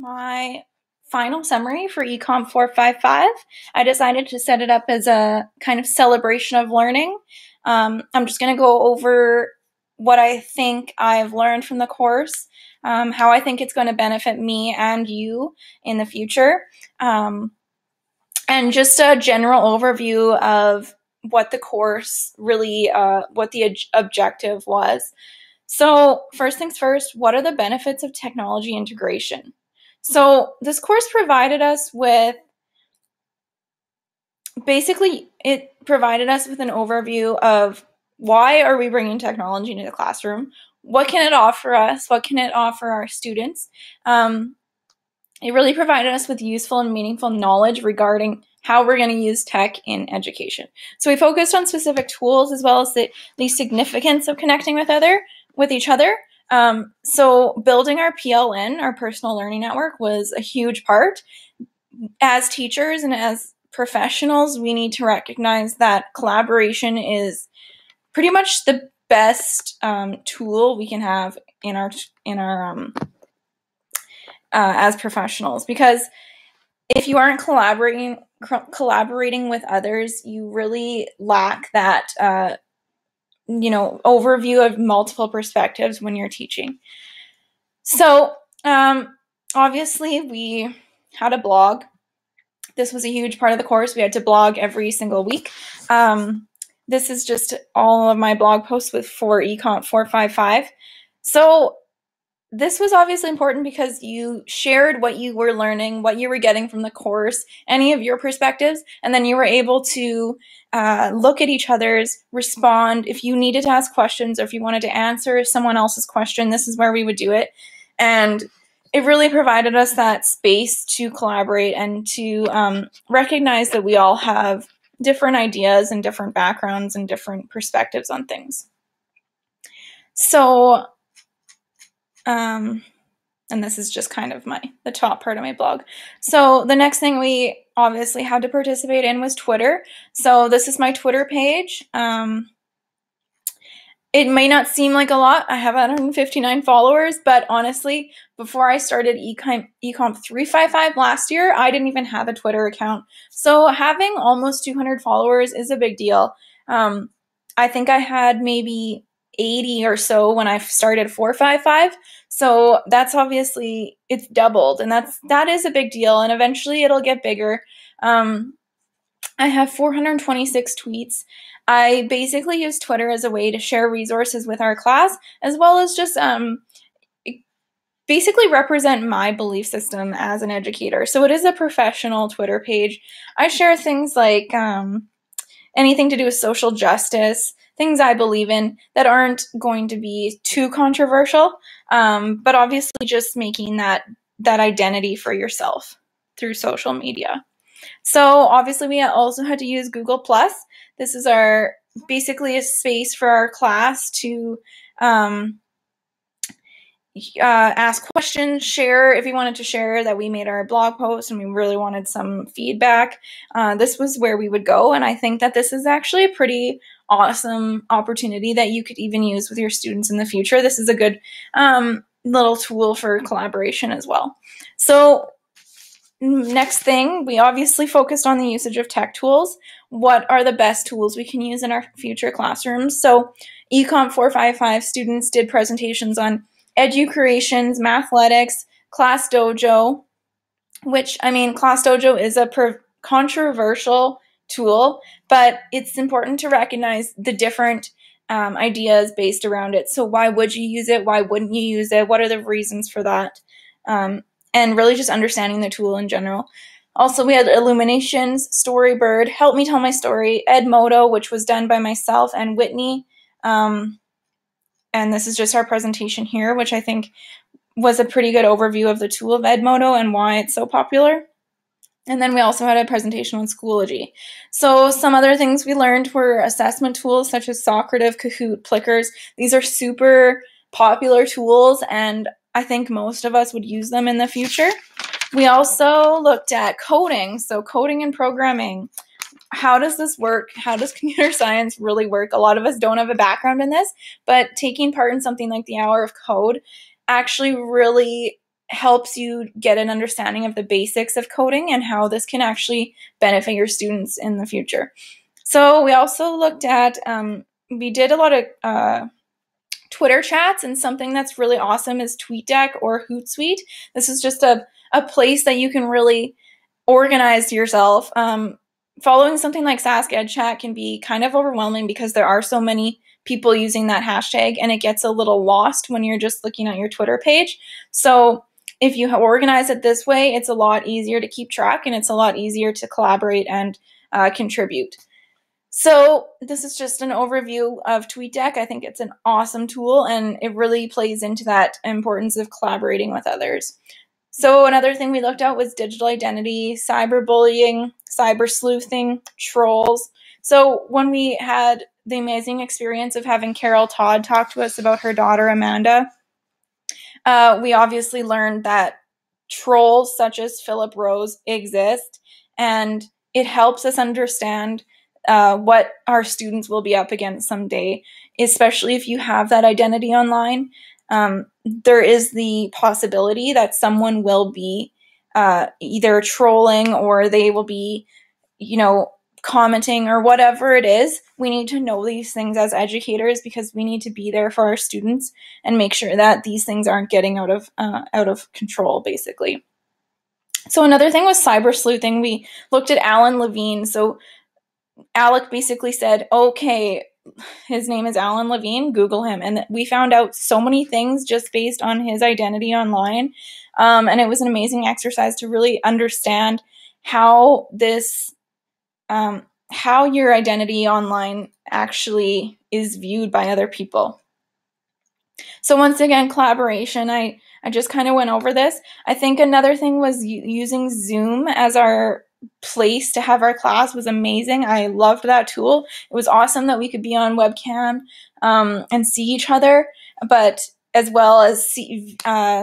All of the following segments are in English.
my final summary for ECOMP 455. I decided to set it up as a kind of celebration of learning. I'm just going to go over what I think I've learned from the course, how I think it's going to benefit me and you in the future, and just a general overview of what the course really, what the objective was. So first things first, what are the benefits of technology integration? So this course provided us with, basically it provided us with an overview of why are we bringing technology into the classroom? What can it offer us? What can it offer our students? It really provided us with useful and meaningful knowledge regarding how we're going to use tech in education. So we focused on specific tools as well as the significance of connecting with each other. So building our PLN, our personal learning network, was a huge part. As teachers and as professionals, we need to recognize that collaboration is pretty much the best tool we can have in our as professionals, because if you aren't collaborating with others, you really lack that overview of multiple perspectives when you're teaching. So obviously we had a blog. This was a huge part of the course. We had to blog every single week. This is just all of my blog posts for ECOMP 455. So this was obviously important because you shared what you were learning, what you were getting from the course, any of your perspectives, and then you were able to look at each other's, respond. If you needed to ask questions or if you wanted to answer someone else's question, this is where we would do it. And it really provided us that space to collaborate and to recognize that we all have different ideas and different backgrounds and different perspectives on things. So and this is just kind of the top part of my blog. So the next thing we obviously had to participate in was Twitter. So this is my Twitter page. It may not seem like a lot. I have 159 followers, but honestly, before I started ECOMP 355 last year, I didn't even have a Twitter account. So having almost 200 followers is a big deal. I think I had maybe 80 or so when I started 455. So that's obviously, it's doubled, and that is a big deal, and eventually it'll get bigger. I have 426 tweets. I basically use Twitter as a way to share resources with our class, as well as just basically represent my belief system as an educator. So it is a professional Twitter page. I share things like anything to do with social justice, things I believe in that aren't going to be too controversial, but obviously just making that identity for yourself through social media. So obviously we also had to use Google+. This is basically a space for our class to ask questions, share if you wanted to share that we made our blog post and we really wanted some feedback. This was where we would go, and I think that this is actually a pretty awesome opportunity that you could even use with your students in the future. This is a good little tool for collaboration as well. So next thing, we obviously focused on the usage of tech tools. What are the best tools we can use in our future classrooms? So ECOMP 455 students did presentations on EduCreations, Mathletics, Class Dojo, which, Class Dojo is a controversial tool, but it's important to recognize the different ideas based around it. So why would you use it? Why wouldn't you use it? What are the reasons for that? And really just understanding the tool in general. Also, we had Illuminations, Storybird, Help Me Tell My Story, Edmodo, which was done by myself and Whitney. And this is just our presentation here, which I think was a pretty good overview of the tool of Edmodo and why it's so popular. And then we also had a presentation on Schoology. So some other things we learned were assessment tools such as Socrative, Kahoot, Plickers. These are super popular tools, and I think most of us would use them in the future. We also looked at coding, so coding and programming. How does this work? How does computer science really work? A lot of us don't have a background in this, but taking part in something like the Hour of Code actually really helps you get an understanding of the basics of coding and how this can actually benefit your students in the future. So we also looked at, we did a lot of Twitter chats, and something that's really awesome is TweetDeck or Hootsuite. This is just a place that you can really organize yourself. Following something like Sask EdChat can be kind of overwhelming because there are so many people using that hashtag, and it gets a little lost when you're just looking at your Twitter page. So if you organize it this way, it's a lot easier to keep track, and it's a lot easier to collaborate and contribute. So this is just an overview of TweetDeck. I think it's an awesome tool, and it really plays into that importance of collaborating with others. So another thing we looked at was digital identity, cyberbullying, cyber sleuthing, trolls. So when we had the amazing experience of having Carol Todd talk to us about her daughter, Amanda, we obviously learned that trolls such as Philip Rose exist, and it helps us understand what our students will be up against someday, especially if you have that identity online. There is the possibility that someone will be either trolling, or they will be, commenting, or whatever it is. We need to know these things as educators, because we need to be there for our students and make sure that these things aren't getting out of control, basically. So another thing was cyber sleuthing. We looked at Alan Levine. So Alec basically said, okay, his name is Alan Levine, Google him. And we found out so many things just based on his identity online. And it was an amazing exercise to really understand how how your identity online actually is viewed by other people. So once again, collaboration, I just kind of went over this. I think another thing was using Zoom as our place to have our class was amazing. I loved that tool. It was awesome that we could be on webcam and see each other, but as well as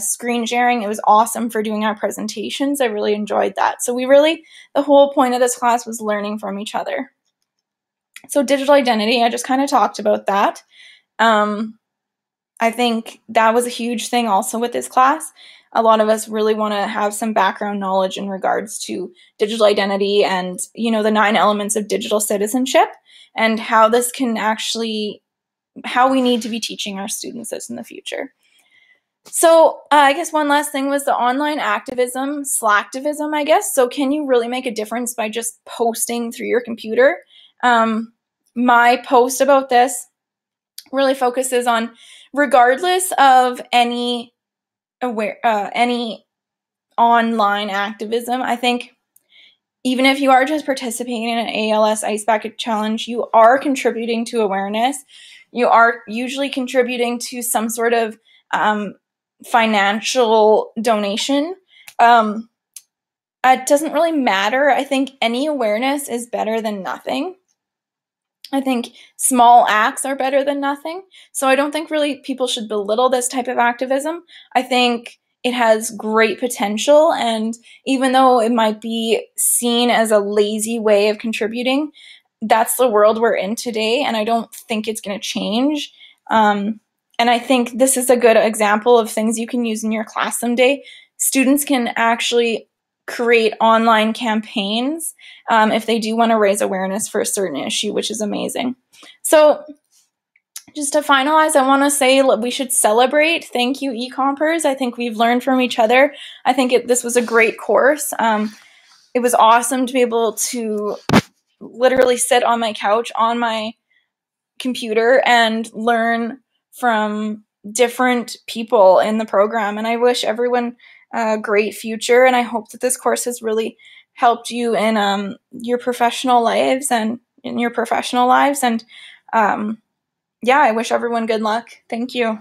screen sharing. It was awesome for doing our presentations. I really enjoyed that. So the whole point of this class was learning from each other. So digital identity, I just kind of talked about that. I think that was a huge thing also with this class. A lot of us really want to have some background knowledge in regards to digital identity and, the 9 elements of digital citizenship, and how this can actually, how we need to be teaching our students this in the future. So I guess one last thing was the online activism, Slacktivism, I guess. So can you really make a difference by just posting through your computer? My post about this really focuses on, regardless of any online activism, I think even if you are just participating in an ALS Ice Bucket Challenge, you are contributing to awareness. You are usually contributing to some sort of financial donation. It doesn't really matter. I think any awareness is better than nothing. I think small acts are better than nothing. So I don't think really people should belittle this type of activism. I think it has great potential, and even though it might be seen as a lazy way of contributing, that's the world we're in today, and I don't think it's going to change. And I think this is a good example of things you can use in your class someday. Students can actually create online campaigns if they do want to raise awareness for a certain issue, which is amazing. So just to finalize, I want to say we should celebrate. Thank you, eCompers. I think we've learned from each other. I think this was a great course. It was awesome to be able to literally sit on my couch on my computer and learn from different people in the program. And I wish everyone a great future. And I hope that this course has really helped you in your professional lives and in your professional lives. And yeah, I wish everyone good luck. Thank you.